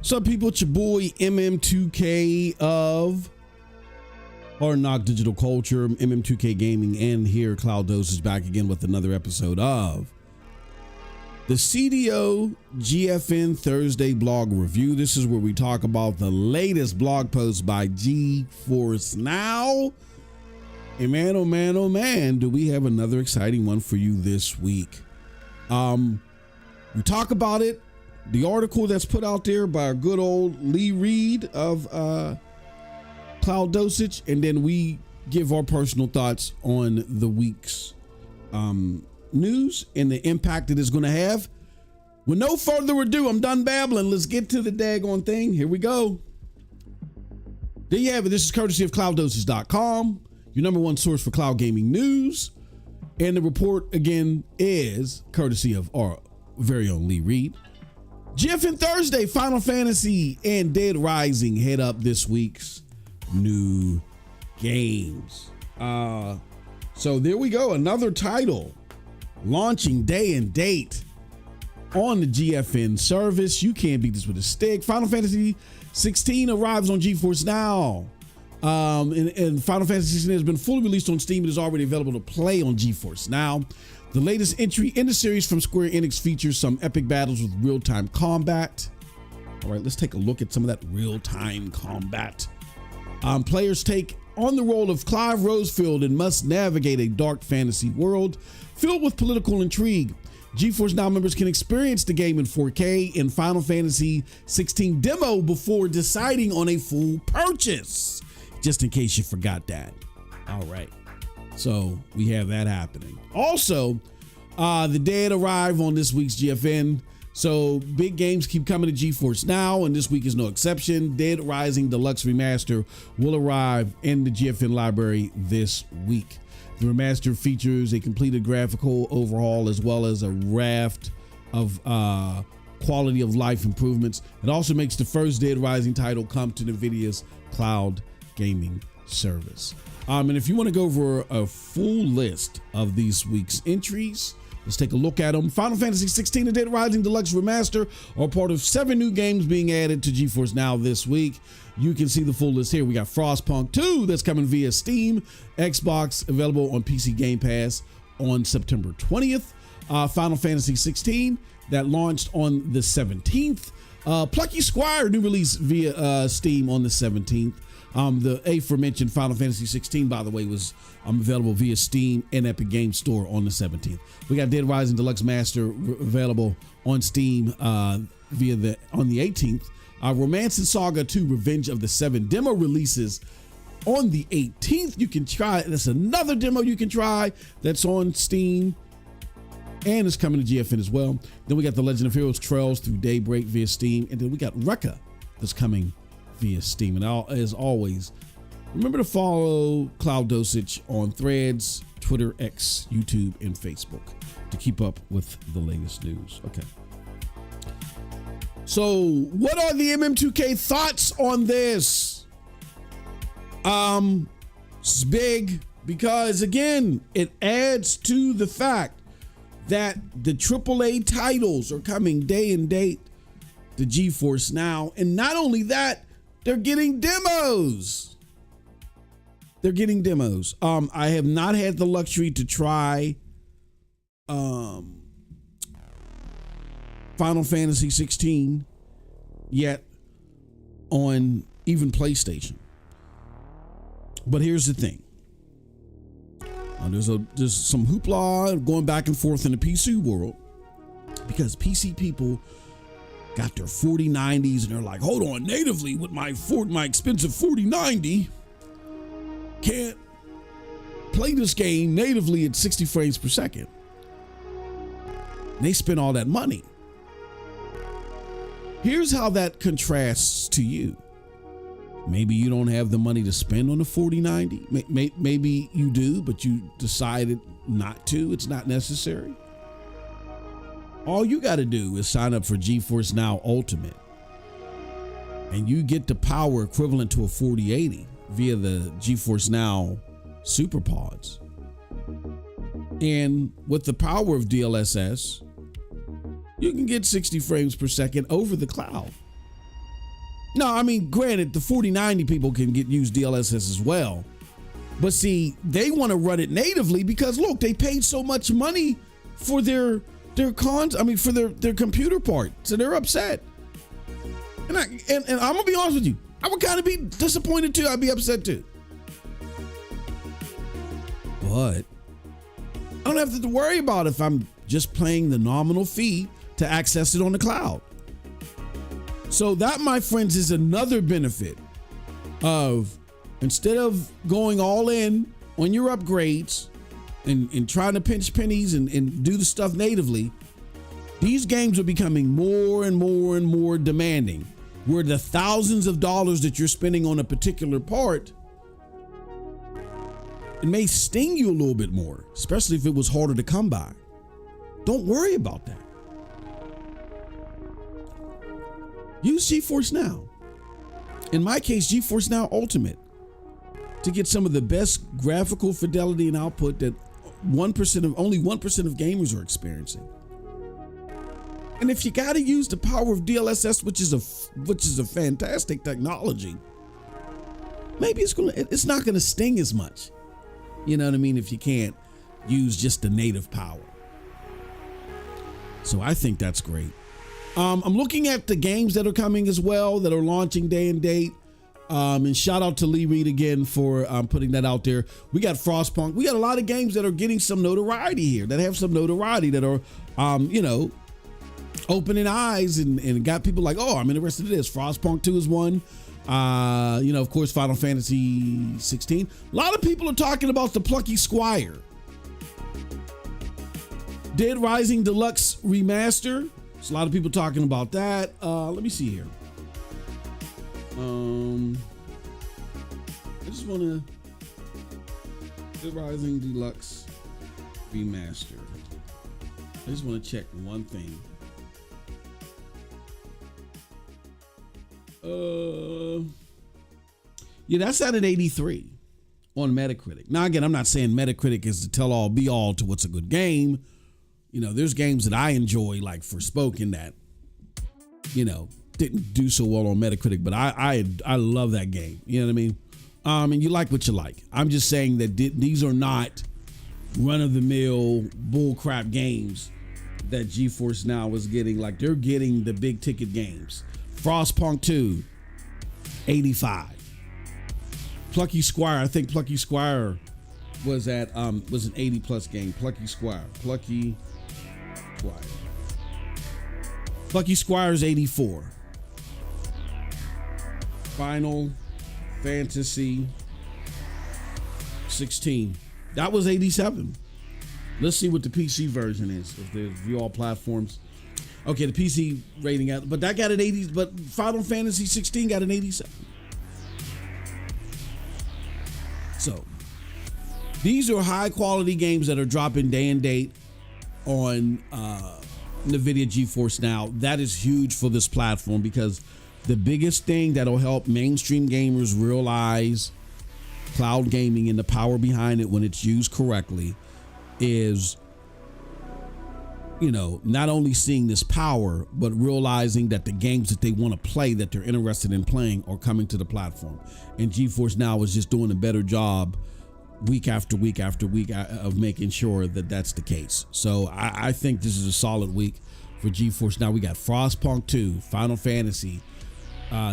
What's up, people? It's your boy MM2K of Hard Knock Digital Culture, MM2K Gaming, and here CloudDosage back again with another episode of the CDO GFN Thursday blog review. This is where we talk about the latest blog post by Geforce now. And man, oh man, oh man, do we have another exciting one for you this week. We talk about it. The article that's put out there by our good old Lee Reed of CloudDosage, and then we give our personal thoughts on the week's news and the impact it is going to have. With no further ado, I'm done babbling. Let's get to the daggone thing. Here we go. There you have it. This is courtesy of CloudDosage.com, your number one source for cloud gaming news. And the report, again, is courtesy of our very own Lee Reed. GFN Thursday, Final Fantasy and Dead Rising head up this week's new games. So there we go. Another title launching day and date on the GFN service. You can't beat this with a stick. Final Fantasy 16 arrives on Geforce now. And Final Fantasy 16 has been fully released on Steam. It is already available to play on Geforce now. The latest entry in the series from Square Enix features some epic battles with real-time combat. All right, let's take a look at some of that real-time combat. Players take on the role of Clive Rosefield and must navigate a dark fantasy world filled with political intrigue. Geforce Now members can experience the game in 4K in Final Fantasy 16 demo before deciding on a full purchase, just in case you forgot that. All right. So we have that happening. Also, the Dead arrive on this week's GFN. So big games keep coming to Geforce Now, and this week is no exception. Dead Rising Deluxe Remaster will arrive in the GFN library this week. The remaster features a completed graphical overhaul as well as a raft of quality of life improvements. It also makes the first Dead Rising title come to NVIDIA's cloud gaming service. And if you want to go over a full list of these week's entries, let's take a look at them. Final Fantasy 16 and Dead Rising Deluxe Remaster are part of 7 new games being added to Geforce Now this week. You can see the full list here. We got Frostpunk 2 that's coming via Steam, Xbox, available on PC Game Pass on September 20th. Final Fantasy 16 that launched on the 17th. Plucky Squire new release via Steam on the 17th. The aforementioned Final Fantasy 16, by the way, was available via Steam and Epic Games Store on the 17th. We got Dead Rising Deluxe Master available on Steam on the 18th. Romance and Saga 2 Revenge of the Seven demo releases on the 18th. You can try it. That's another demo you can try that's on Steam and it's coming to GFN as well. Then we got The Legend of Heroes Trails Through Daybreak via Steam, and then we got Rekka that's coming via Steam. And as always, remember to follow CloudDosage on Threads, Twitter, X, YouTube, and Facebook to keep up with the latest news. Okay. So what are the MM2K thoughts on this? It's big because, again, it adds to the fact that the AAA titles are coming day and date to Geforce Now. And not only that, they're getting demos. They're getting demos. I have not had the luxury to try Final Fantasy 16 yet on even PlayStation. But here's the thing. There's some hoopla going back and forth in the PC world because PC people got their 4090s and they're like, hold on, natively with my expensive 4090, can't play this game natively at 60 frames per second. And they spend all that money. Here's how that contrasts to you. Maybe you don't have the money to spend on a 4090. Maybe you do, but you decided not to. It's not necessary. All you got to do is sign up for Geforce Now Ultimate, and you get the power equivalent to a 4080 via the Geforce Now Super Pods. And with the power of DLSS, you can get 60 frames per second over the cloud. No, I mean, granted, the 4090 people can use DLSS as well. But see, they want to run it natively because look, they paid so much money for their computer part. So they're upset. And I'm gonna be honest with you, I would kind of be disappointed too. I'd be upset too. But I don't have to worry about if I'm just paying the nominal fee to access it on the cloud. So that, my friends, is another benefit of, instead of going all in on your upgrades and trying to pinch pennies and do the stuff natively, these games are becoming more and more and more demanding, where the thousands of dollars that you're spending on a particular part, it may sting you a little bit more, especially if it was harder to come by. Don't worry about that. Use GeForce Now. In my case, GeForce Now Ultimate, to get some of the best graphical fidelity and output that only 1% of gamers are experiencing. And if you got to use the power of DLSS, which is a fantastic technology, maybe it's not gonna sting as much. You know what I mean? If you can't use just the native power. So I think that's great. I'm looking at the games that are coming as well, that are launching day and date. And shout out to Lee Reed again for putting that out there. We got Frostpunk. We got a lot of games that are getting some notoriety here, that have some notoriety, that are, opening eyes and got people like, oh, I'm interested in this. Frostpunk 2 is one. Of course, Final Fantasy 16. A lot of people are talking about the Plucky Squire. Dead Rising Deluxe Remaster. There's a lot of people talking about that. Let me see here. I just want to Dead Rising Deluxe Remaster. I just want to check one thing. Yeah, that's at an 83 on Metacritic. Now, again, I'm not saying Metacritic is the tell-all be-all to what's a good game. You know, there's games that I enjoy, like Forspoken, that, didn't do so well on Metacritic, but I love that game. You know what I mean? And you like what you like. I'm just saying that these are not run-of-the-mill bullcrap games that GeForce Now is getting. Like, they're getting the big-ticket games. Frostpunk 2, 85. Plucky Squire, I think Plucky Squire was an 80+ game. Plucky Squire's 84. Final Fantasy 16. That was 87. Let's see what the PC version is, if there's view all platforms. Okay, the PC rating out, but that got an 80, but Final Fantasy 16 got an 87. So these are high quality games that are dropping day and date on NVIDIA GeForce Now. That is huge for this platform, because the biggest thing that'll help mainstream gamers realize cloud gaming and the power behind it when it's used correctly is, not only seeing this power, but realizing that the games that they want to play, that they're interested in playing, are coming to the platform. And GeForce Now is just doing a better job week after week after week of making sure that that's the case. So I think this is a solid week for GeForce Now. We got Frostpunk 2, Final Fantasy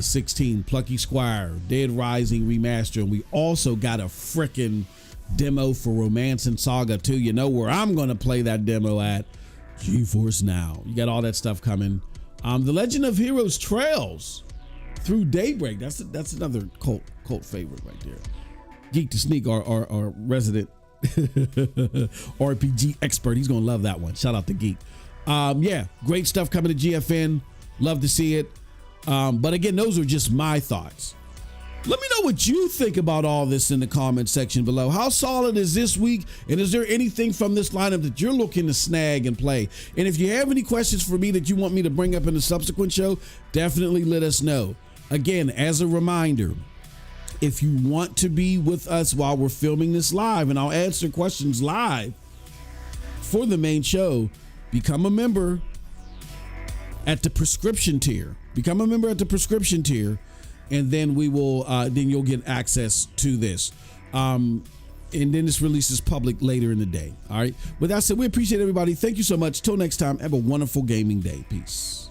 16, Plucky Squire, Dead Rising Remaster, and we also got a frickin' demo for Romance and Saga 2. You know where I'm going to play that demo at? GeForce Now. You got all that stuff coming. The Legend of Heroes Trails Through Daybreak. That's another cult favorite right there. Geek to Sneak, our resident RPG expert. He's gonna love that one. Shout out to Geek. Great stuff coming to GFN. Love to see it. But again, those are just my thoughts. Let me know what you think about all this in the comment section below. How solid is this week? And is there anything from this lineup that you're looking to snag and play? And if you have any questions for me that you want me to bring up in a subsequent show, definitely let us know. Again, as a reminder, if you want to be with us while we're filming this live, and I'll answer questions live for the main show, become a member at the prescription tier. Become a member at the prescription tier. and then we will then you'll get access to this. And then this release is public later in the day. All right. With that said, we appreciate everybody. Thank you so much. Till next time, have a wonderful gaming day. Peace.